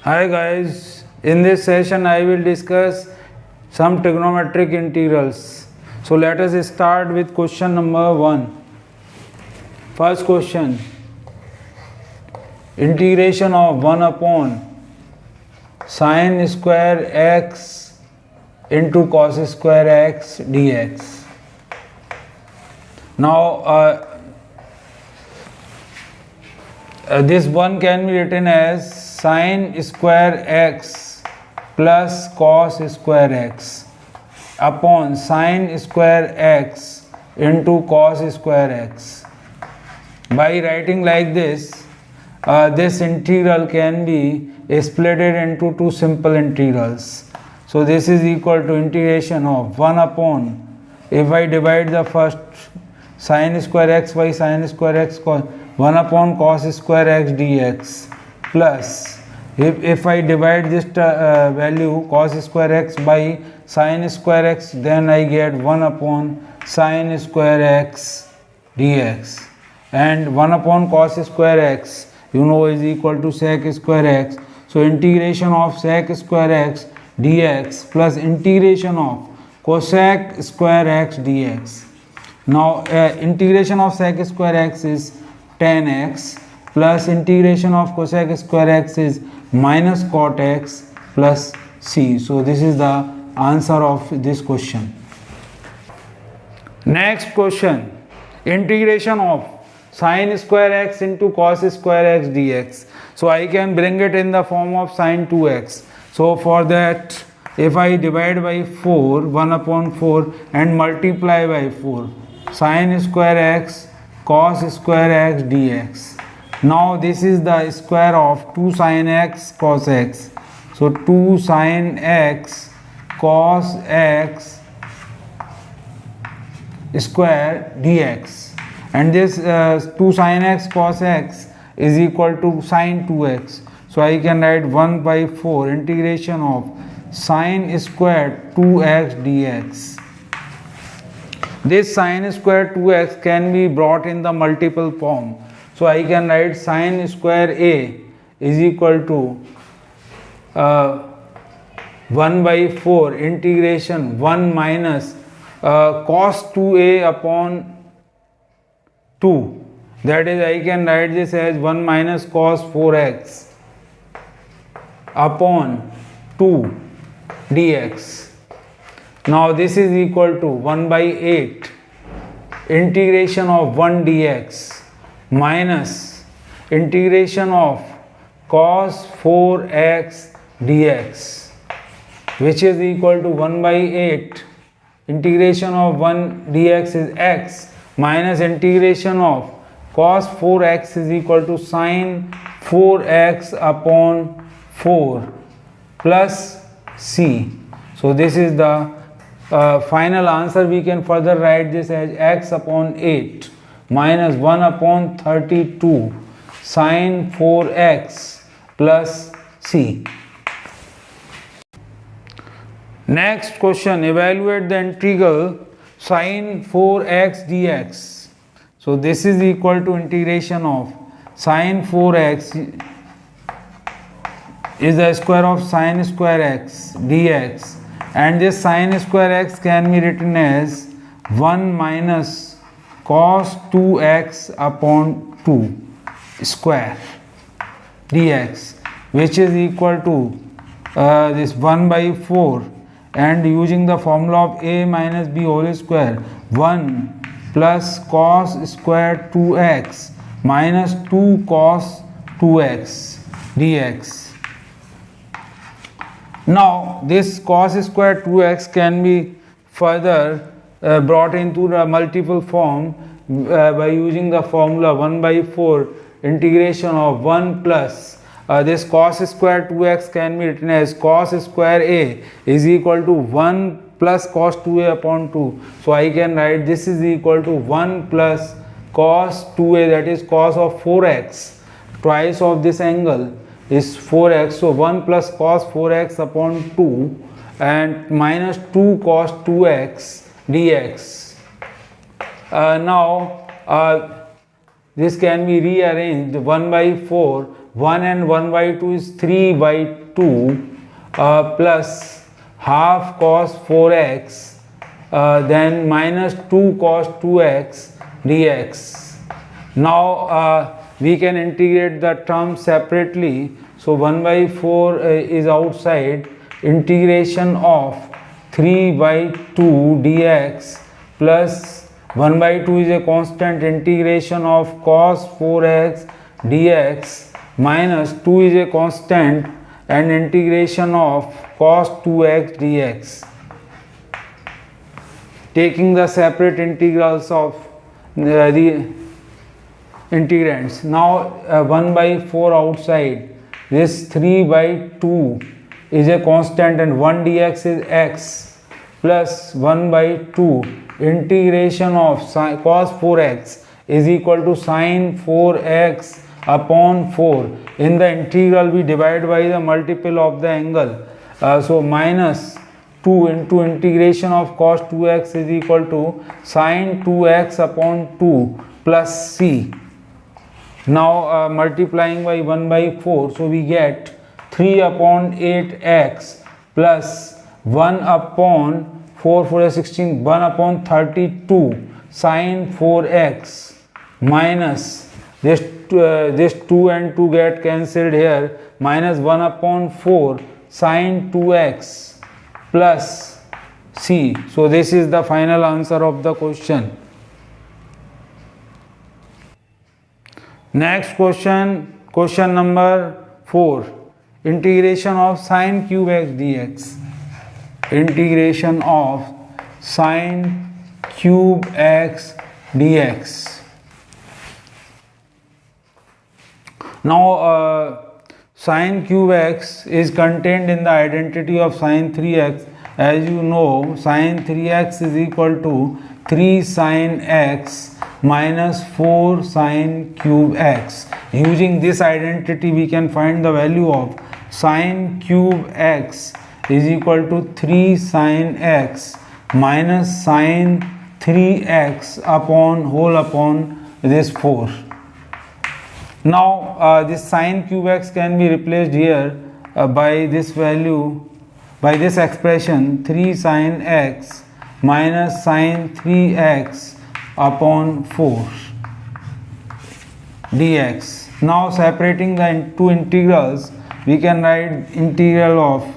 Hi guys, in this session I will discuss some trigonometric integrals. So let us start with question number 1. First question, integration of 1 upon sin square x into cos square x dx. Now this one can be written as sin square x plus cos square x upon sin square x into cos square x. By writing like this, this integral can be split into two simple integrals. So this is equal to integration of 1 upon, if I divide the first sin square x by sin square x, 1 upon cos square x dx, plus if I divide this value cos square x by sin square x, then I get 1 upon sin square x dx, and 1 upon cos square x is equal to sec square x. So integration of sec square x dx plus integration of cosec square x dx. Now integration of sec square x is 10x plus integration of cosec square x is minus cot x plus c. So this is the answer of this question. Next question, integration of sin square x into cos square x dx. So I can bring it in the form of sin 2x. So for that, if I divide by 4, 1 upon 4 and multiply by 4, sin square x cos square x dx. Now this is the square of 2 sin x cos x. So 2 sin x cos x square dx, and this 2 sin x cos x is equal to sin 2x. So I can write 1 by 4 integration of sin square 2x dx. This sin square 2x can be brought in the multiple form. So I can write sin square a is equal to 1 by 4 integration 1 minus cos 2a upon 2. That is, I can write this as 1 minus cos 4x upon 2 dx. Now this is equal to 1 by 8 integration of 1 dx minus integration of cos 4x dx, which is equal to 1 by 8 integration of 1 dx is x minus integration of cos 4x is equal to sin 4x upon 4 plus c. So this is the final answer. We can further write this as x upon 8 minus 1 upon 32 sin 4x plus c. Next question, evaluate the integral sin 4x dx. So this is equal to integration of sin 4x is the square of sin square x dx, and this sin square x can be written as 1 minus cos 2x upon 2 square dx, which is equal to this 1 by 4, and using the formula of a minus b whole square, 1 plus cos square 2x minus 2 cos 2x dx. Now this cos square 2x can be further brought into the multiple form by using the formula 1 by 4 integration of 1 plus this cos square 2x can be written as cos square a is equal to 1 plus cos 2a upon 2. So I can write this is equal to 1 plus cos 2a, that is cos of 4x, twice of this angle is 4x. So 1 plus cos 4x upon 2 and minus 2 cos 2x dx. Now this can be rearranged 1 by 4, 1 and 1 by 2 is 3 by 2 plus half cos 4x then minus 2 cos 2x dx. Now we can integrate the terms separately. So 1 by 4 is outside, integration of 3 by 2 dx plus 1 by 2 is a constant, integration of cos 4x dx minus 2 is a constant and integration of cos 2x dx. Taking the separate integrals of the integrands. Now 1 by 4 outside, this 3 by 2 is a constant and 1 dx is x plus 1 by 2 integration of cos 4x is equal to sin 4x upon 4. In the integral we divide by the multiple of the angle. So minus 2 into integration of cos 2x is equal to sin 2x upon 2 plus c. Now multiplying by 1 by 4, so we get 3 upon 8x plus 1 upon 4 4 is 16, 1 upon 32 sin 4x minus this 2 and 2 get cancelled here, minus 1 upon 4 sin 2x plus c. So this is the final answer of the question. Next question, question number 4, integration of sin cube x dx. Integration of sin cube x dx. Now sin cube x is contained in the identity of sin 3x. As you know, sin 3x is equal to 3 sin x minus 4 sin cube x. Using this identity we can find the value of sin cube x is equal to 3 sin x minus sin 3x upon whole upon this 4. Now this sin cube x can be replaced here by this value, by this expression 3 sin x minus sin 3x upon 4 dx. Now separating the two integrals, we can write integral of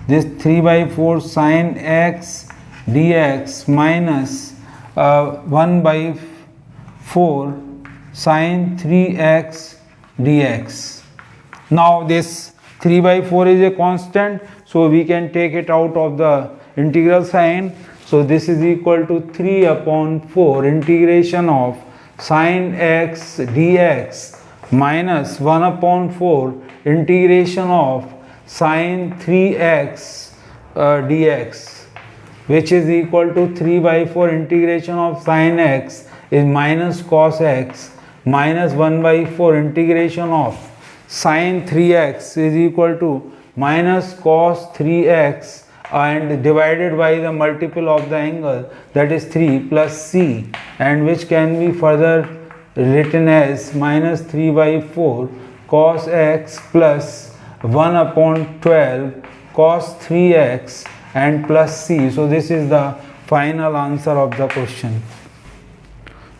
this 3 by 4 sin x dx minus 1 by 4 sin 3x dx. Now this 3 by 4 is a constant, so we can take it out of the integral sign. So this is equal to 3 upon 4 integration of sin x dx minus 1 upon 4 integration of sin 3x dx, which is equal to 3 by 4 integration of sin x is minus cos x minus 1 by 4 integration of sin 3x is equal to minus cos 3x and divided by the multiple of the angle, that is 3 plus c, and which can be further written as minus 3 by 4 cos x plus 1 upon 12 cos 3x and plus c. So this is the final answer of the question.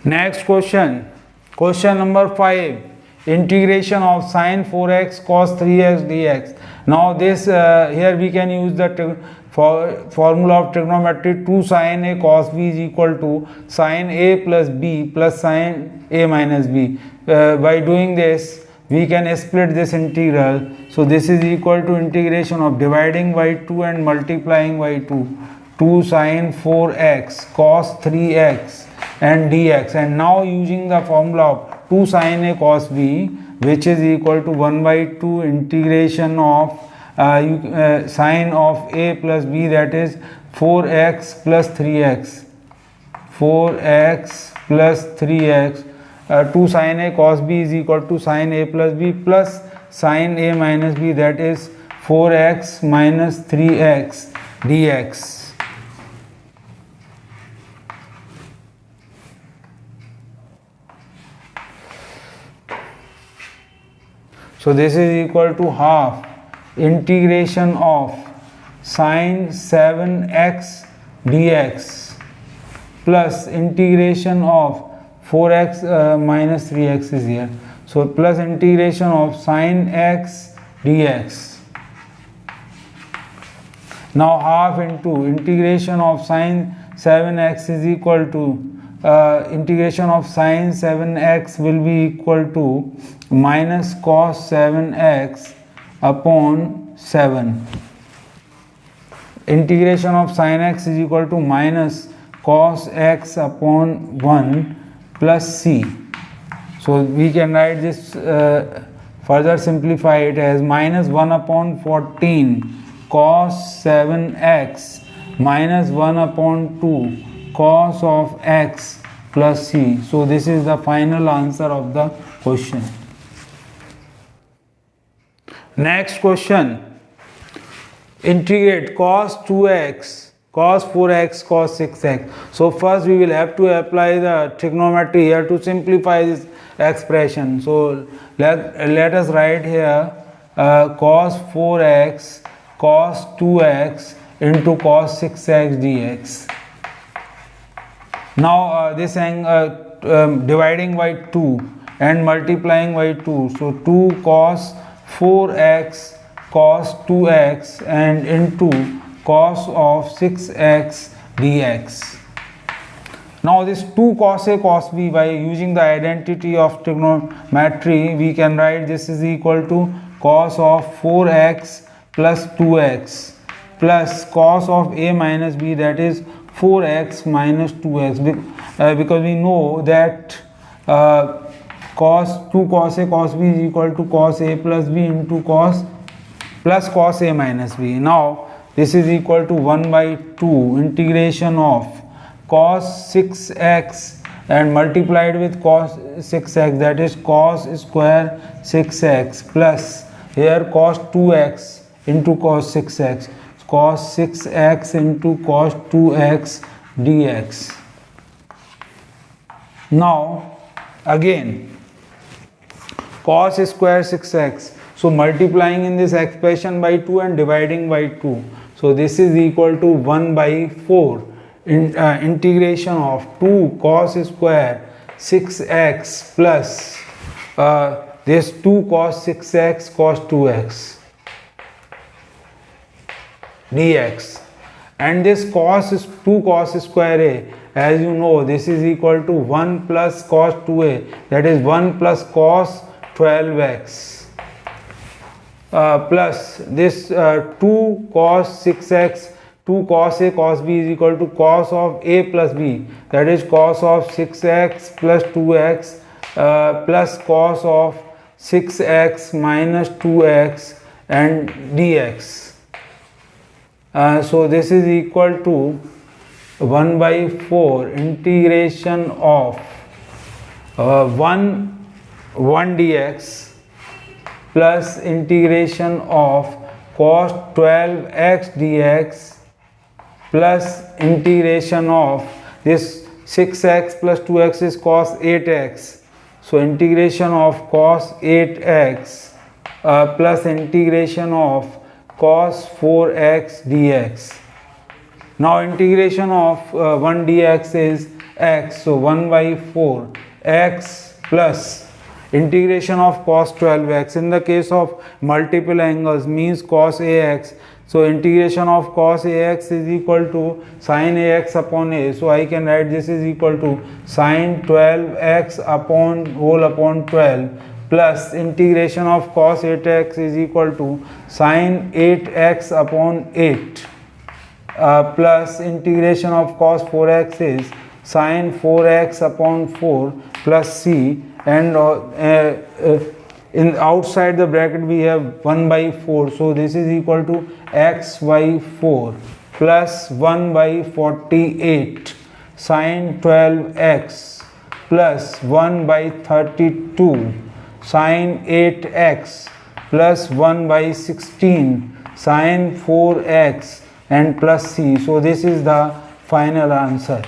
Next question, question number 5, integration of sin 4x cos 3x dx. Now this here we can use the formula of trigonometry, 2 sin a cos b is equal to sin a plus b plus sin a minus b. By doing this we can split this integral. So this is equal to integration of dividing by 2 and multiplying by 2, 2 sin 4x cos 3x and dx. And now using the formula of 2 sin a cos b, which is equal to 1 by 2 integration of sine of a plus b, that is 4x plus 3x, 4x plus 3x, 2 sin a cos b is equal to sin a plus b plus sin a minus b, that is 4x minus 3x dx. So this is equal to half integration of sine 7x dx plus integration of 4x minus 3x is here. So plus integration of sine x dx. Now half into integration of sine 7x is equal to integration of sine 7x will be equal to minus cos 7x upon 7. Integration of sine x is equal to minus cos x upon 1 plus c. So we can write this further simplify it as minus 1 upon 14 cos 7x minus 1 upon 2 cos of x plus c. So this is the final answer of the question. Next question. Integrate cos 2x, cos 4x, cos 6x. So first we will have to apply the trigonometry here to simplify this expression. So let us write here cos 4x cos 2x into cos 6x dx. Now this dividing by 2 and multiplying by 2. So 2 cos 4x cos 2x and into cos of 6x dx. Now this 2 cos a cos b, by using the identity of trigonometry we can write this is equal to cos of 4x plus 2x plus cos of a minus b, that is 4x minus 2x, because we know that cos 2 cos a cos b is equal to cos a plus b into cos plus cos a minus b. Now this is equal to 1 by 2 integration of cos 6x and multiplied with cos 6x, that is cos square 6x plus here cos 2x into cos 6x, cos 6x into cos 2x dx. Now again cos square 6x, so multiplying in this expression by 2 and dividing by 2, so this is equal to 1 by 4 integration of 2 cos square 6x plus this 2 cos 6x cos 2x dx, and this cos is 2 cos square a, as you know this is equal to 1 plus cos 2a, that is 1 plus cos 12x plus this 2 cos 6x 2 cos a cos b is equal to cos of a plus b, that is cos of 6x plus 2x plus cos of 6x minus 2x and dx. So this is equal to 1 by 4 integration of 1 dx plus integration of cos 12x dx plus integration of this 6x plus 2x is cos 8x, so integration of cos 8x plus integration of cos 4x dx. Now integration of 1 dx is x, so 1 by 4 x plus integration of cos 12x. In the case of multiple angles means cos ax, so integration of cos ax is equal to sin ax upon a, so I can write this is equal to sin 12x upon whole upon 12 plus integration of cos 8x is equal to sin 8x upon 8 plus integration of cos 4x is sin 4x upon 4 plus c, and in outside the bracket we have 1 by 4, so this is equal to x by 4 plus 1 by 48 sin 12x plus 1 by 32 sin 8x plus 1 by 16 sin 4x and plus c. So this is the final answer.